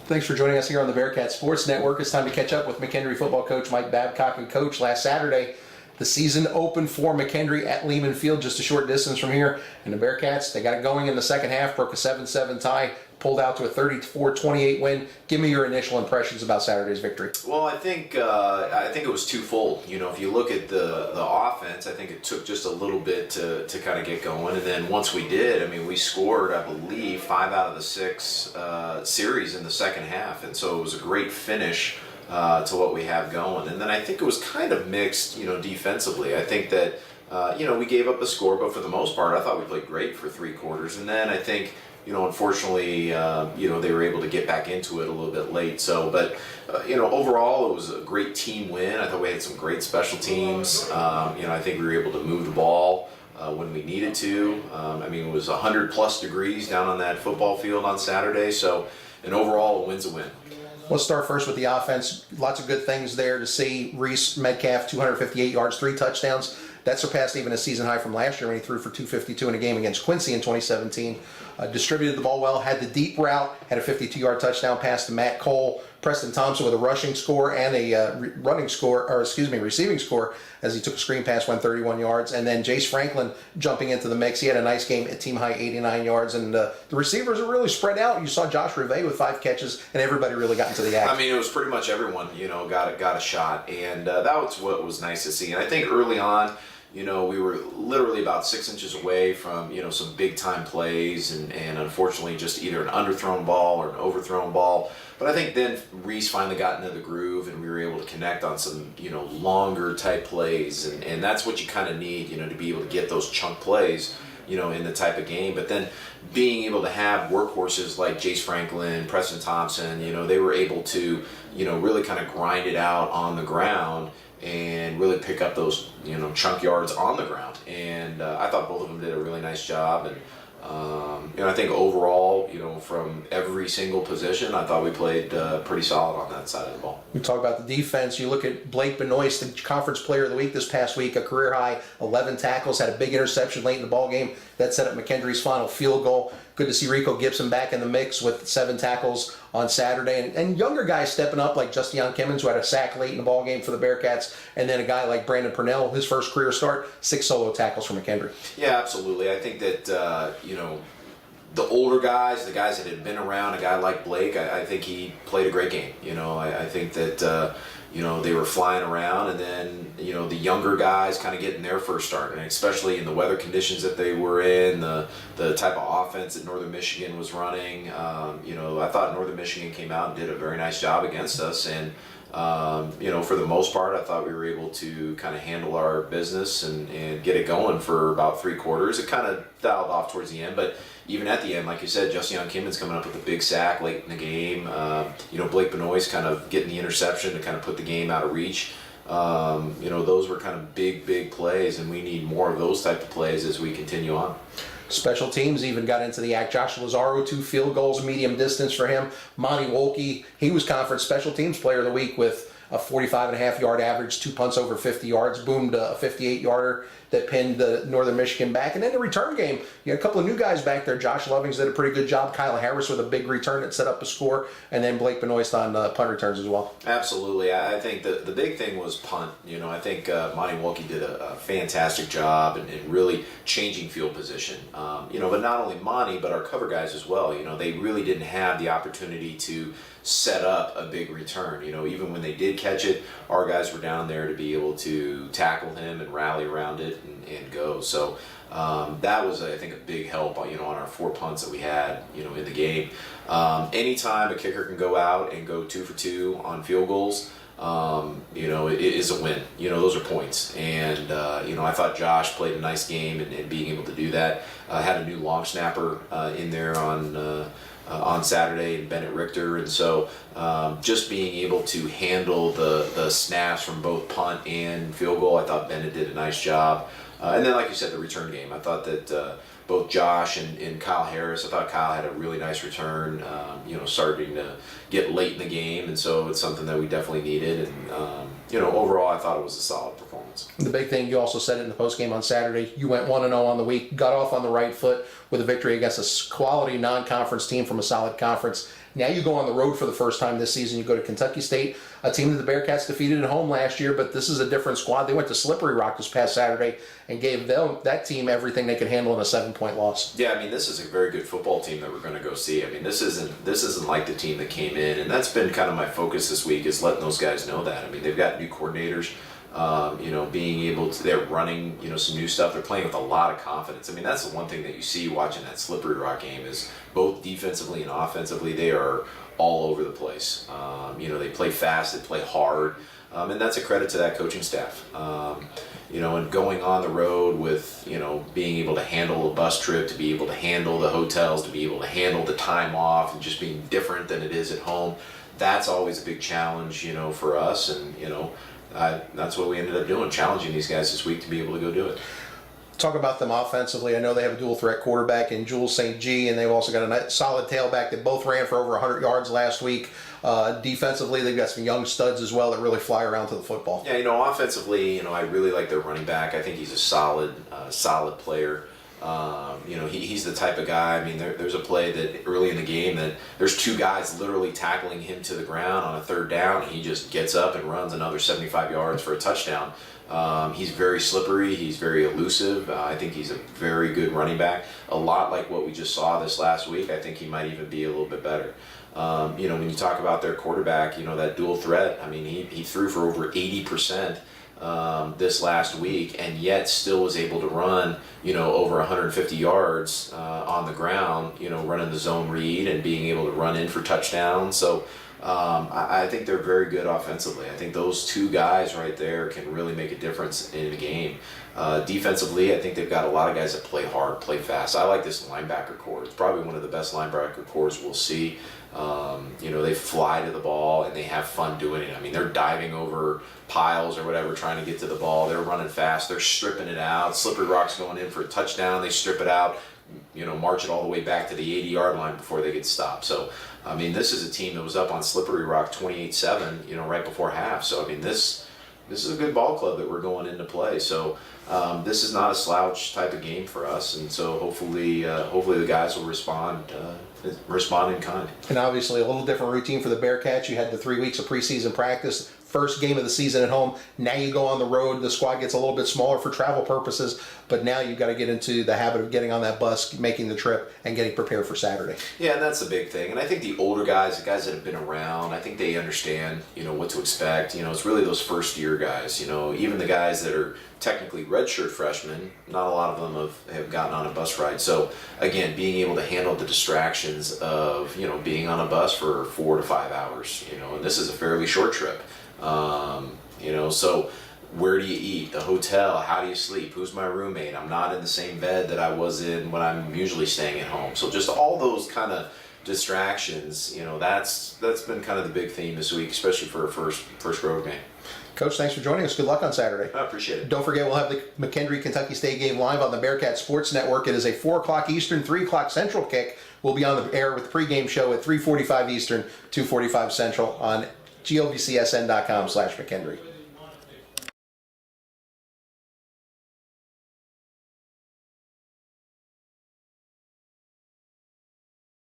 Thanks for joining us here on the Bearcats Sports Network. It's time to catch up with McKendree football coach Mike Babcock. And Coach, last Saturday, the season opened for McKendree at Lehman Field, just a short distance from here. And the Bearcats, they got it going in the second half, broke a 7-7 tie, pulled out to a 34-28 win. Give me your initial impressions about Saturday's victory. Well, I think it was twofold. You know, if you look at the offense, I think it took just a little bit to kind of get going, and then once we did, I mean, we scored, I believe, 5 out of the 6 series in the second half, and so it was a great finish to what we have going. And then I think it was kind of mixed, you know, defensively. I think that we gave up a score, but for the most part, I thought we played great for 3 quarters, and then I think, you know, unfortunately, they were able to get back into it a little bit late. So, but, overall, it was a great team win. I thought we had some great special teams. I think we were able to move the ball when we needed to. It was 100+ degrees down on that football field on Saturday. So, and overall, a win's a win. Let's start first with the offense. Lots of good things there to see. Reese Metcalf, 258 yards, 3 touchdowns. That surpassed even a season high from last year when he threw for 252 in a game against Quincy in 2017. Distributed the ball well, had the deep route, had a 52-yard touchdown pass to Matt Cole. Preston Thompson with a rushing score and a receiving score as he took a screen pass, went 31 yards. And then Jace Franklin jumping into the mix. He had a nice game at team high 89 yards. And the receivers are really spread out. You saw Josh Rivet with 5 catches, and everybody really got into the act. I mean, it was pretty much everyone, got a shot. And that was what was nice to see. And I think early on, we were literally about 6 inches away from, some big-time plays and unfortunately just either an underthrown ball or an overthrown ball. But I think then Reese finally got into the groove and we were able to connect on some, longer type plays. And that's what you kind of need, to be able to get those chunk plays, in the type of game. But then being able to have workhorses like Jace Franklin, Preston Thompson, they were able to, really kind of grind it out on the ground and really pick up those, chunk yards on the ground. And I thought both of them did a really nice job. And, I think overall, from every single position, I thought we played pretty solid on that side of the ball. We talk about the defense. You look at Blake Benoist, the conference player of the week this past week, a career high 11 tackles, had a big interception late in the ball game that set up McKendree's final field goal. Good to see Rico Gibson back in the mix with 7 tackles on Saturday. And younger guys stepping up like Justian Kimmons, who had a sack late in the ball game for the Bearcats. And then a guy like Brandon Purnell, his first career start, 6 solo tackles for McKendree. Yeah, absolutely. I think that, the older guys, the guys that had been around, a guy like Blake, I think he played a great game. I think that, they were flying around, and then, the younger guys kind of getting their first start, and especially in the weather conditions that they were in, the type of offense that Northern Michigan was running. I thought Northern Michigan came out and did a very nice job against us, and for the most part, I thought we were able to kind of handle our business and get it going for about 3 quarters. It kind of dialed off towards the end, but even at the end, like you said, Justian Kimmons coming up with a big sack late in the game. Blake Benoist kind of getting the interception to kind of put the game out of reach. Those were kind of big plays, and we need more of those type of plays as we continue on. Special teams even got into the act. Josh Lazaro, 2 field goals, medium distance for him. Monty Wolke, he was conference special teams player of the week with a 45.5-yard average, 2 punts over 50 yards, boomed a 58-yarder that pinned the Northern Michigan back. And then the return game, you had a couple of new guys back there. Josh Lovings did a pretty good job. Kyle Harris with a big return that set up a score. And then Blake Benoist on punt returns as well. Absolutely. I think the big thing was punt. I think Monty Wolke did a fantastic job and really changing field position. But not only Monty, but our cover guys as well. They really didn't have the opportunity to set up a big return. Even when they did catch it, our guys were down there to be able to tackle him and rally around it and go. So that was, I think, a big help on our 4 punts that we had in the game. Anytime a kicker can go out and go 2 for 2 on field goals, it is a win. Those are points. And, I thought Josh played a nice game and being able to do that. Had a new long snapper in there on Saturday, and Bennett Richter. And so just being able to handle the snaps from both punt and field goal, I thought Bennett did a nice job. And then, like you said, the return game. I thought that both Josh and Kyle Harris, I thought Kyle had a really nice return, starting to get late in the game. And so it's something that we definitely needed. And, overall, I thought it was a solid performance. The big thing, you also said it in the postgame on Saturday, you went 1-0 on the week, got off on the right foot with a victory against a quality non-conference team from a solid conference Now you go on the road for the first time this season. You go to Kentucky State, a team that the Bearcats defeated at home last year, but this is a different squad. They went to Slippery Rock this past Saturday and gave that team everything they could handle in a 7-point loss. Yeah, I mean, this is a very good football team that we're going to go see. I mean, this isn't like the team that came in, and that's been kind of my focus this week, is letting those guys know that. I mean, they've got new coordinators. Being able to, they're running, some new stuff. They're playing with a lot of confidence. I mean, that's the one thing that you see watching that Slippery Rock game, is both defensively and offensively, they are all over the place. They play fast, they play hard, and that's a credit to that coaching staff. And going on the road with, being able to handle a bus trip, to be able to handle the hotels, to be able to handle the time off, and just being different than it is at home. That's always a big challenge, for us, and that's what we ended up doing, challenging these guys this week to be able to go do it. Talk about them offensively. I know they have a dual threat quarterback in Jules St. G, and they've also got a nice, solid tailback that both ran for over 100 yards last week. Defensively, they've got some young studs as well that really fly around to the football. Yeah, offensively, I really like their running back. I think he's a solid player. He's the type of guy. I mean, there's a play that early in the game that there's two guys literally tackling him to the ground on a third down, and he just gets up and runs another 75 yards for a touchdown. He's very slippery. He's very elusive. I think he's a very good running back. A lot like what we just saw this last week. I think he might even be a little bit better. When you talk about their quarterback, that dual threat, I mean, he threw for over 80%. This last week, and yet still was able to run, over 150 yards on the ground, running the zone read and being able to run in for touchdowns. So I think they're very good offensively. I think those two guys right there can really make a difference in a game. Defensively, I think they've got a lot of guys that play hard, play fast. I like this linebacker core. It's probably one of the best linebacker cores we'll see. They fly to the ball and they have fun doing it. I mean, they're diving over piles or whatever, trying to get to the ball. They're running fast. They're stripping it out. Slippery Rock's going in for a touchdown. They strip it out, march it all the way back to the 80-yard line before they get stopped. So, I mean, this is a team that was up on Slippery Rock 28-7, right before half. So, I mean, this is a good ball club that we're going into play. So, this is not a slouch type of game for us, and so hopefully the guys will respond in kind. And obviously a little different routine for the Bearcats. You had the 3 weeks of preseason practice, first game of the season at home. Now you go on the road. The squad gets a little bit smaller for travel purposes, but now you've got to get into the habit of getting on that bus, making the trip, and getting prepared for Saturday. Yeah, and that's the big thing. And I think the older guys, the guys that have been around, I think they understand, what to expect. It's really those first-year guys. Even the guys that are technically redshirt freshmen, not a lot of them have gotten on a bus ride. So again, being able to handle the distractions of being on a bus for 4 to 5 hours, and this is a fairly short trip. So where do you eat? The hotel? How do you sleep? Who's my roommate? I'm not in the same bed that I was in when I'm usually staying at home. So just all those kind of distractions, that's been kind of the big theme this week, especially for a first road game. Coach, thanks for joining us. Good luck on Saturday. I appreciate it. Don't forget, we'll have the McKendree Kentucky State game live on the Bearcat Sports Network. It is a 4 o'clock Eastern, 3 o'clock Central kick. We'll be on the air with the pregame show at 3:45 Eastern, 2:45 Central on govcsn.com/McKendree.